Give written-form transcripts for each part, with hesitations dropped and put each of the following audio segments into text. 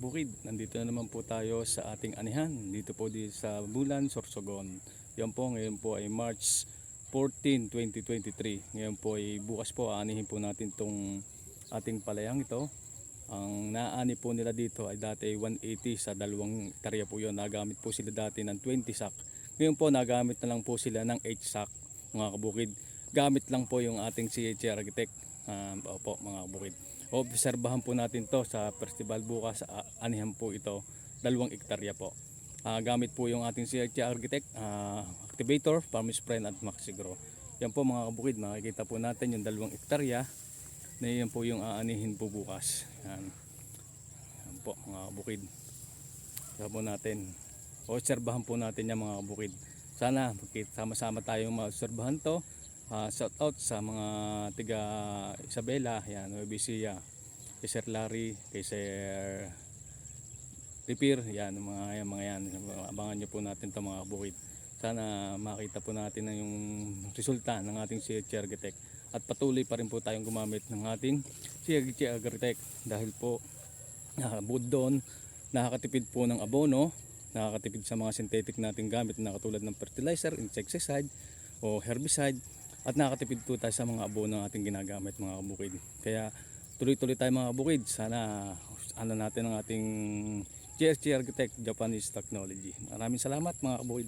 kabukid, nandito na naman po tayo sa ating anihan. Dito po sa Bulan, Sorsogon. Yan po, ngayon po ay March 14, 2023. Ngayon po ay bukas po, aanihin po natin itong ating palayang ito. Ang naani po nila dito ay dati 180 sa 2 hektarya po yun. Nagamit po sila dati ng 20 sack. Ngayon po nagamit na lang po sila ng 8 sack, mga kabukid. Gamit lang po yung ating CH Architect. Opo, mga kabukid. Obserbahan po natin to sa festival bukas. Anihan po ito, 2 hektarya po. Gamit po yung ating CH Architect, Activator, Farmers Friend at Maxigrow. Yan po mga kabukid, makikita po natin yung 2 hektarya na yan po yung aanihin po bukas. Yan po mga kabukid. Yan po natin. Obserbahan po natin yan mga kabukid. Sana sama-sama tayong ma-obserbahan to. Shout out sa mga tiga Isabela, yan, Nuevesia, kay Sir Larry, kay Sir Repair, yan, mga yan. Abangan nyo po natin ito mga kabukid. Sana makita po natin na yung resulta ng ating CH Architect at patuloy pa rin po tayong gumamit ng ating CH Architect dahil po bukod doon nakakatipid po ng abono, nakakatipid sa mga synthetic nating gamit na katulad ng fertilizer, insecticide o herbicide. At nakakatipid po tayo sa mga abono na ating ginagamit mga kabukid. Kaya tuloy-tuloy tayo mga kabukid. Sana natin ang ating CH Architect Japanese Technology. Maraming salamat mga kabukid.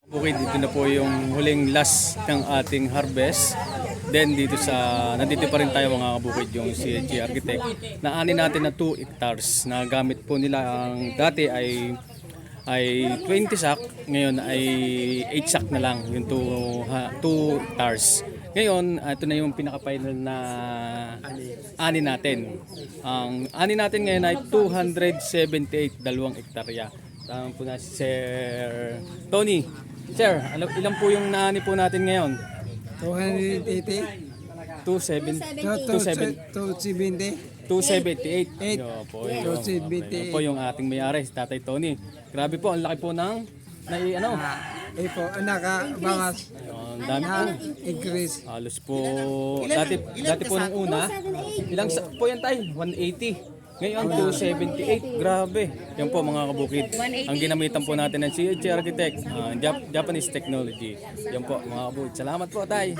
Kabukid, dito na po yung huling last ng ating harvest. Then nandito pa rin tayo mga kabukid yung CH Architect. Naani natin na 2 hectares na gamit po nila ang dati ay 20 sack, ngayon ay 8 sack na lang yung 2 hectares. Ngayon, ito na yung pinaka-final na ani natin. Ang ani natin ngayon ay 278, 2 hektarya. Tama po na si Sir Tony. Sir, ilan po yung naani po natin ngayon? 280. 278. 278. Yo po, po yung ating may-ari, si Tatay Tony. Grabe po, ang laki po ng Po, bangas. Ang dami po. Increase. Halos po, dati po nung una, ilang po yan tayo? 180. Ngayon, 278. Grabe. Yan po mga kabukid. Ang ginamitan po natin ng CH Architect, Japanese Technology. Yan po mga kabukid. Salamat po tayo.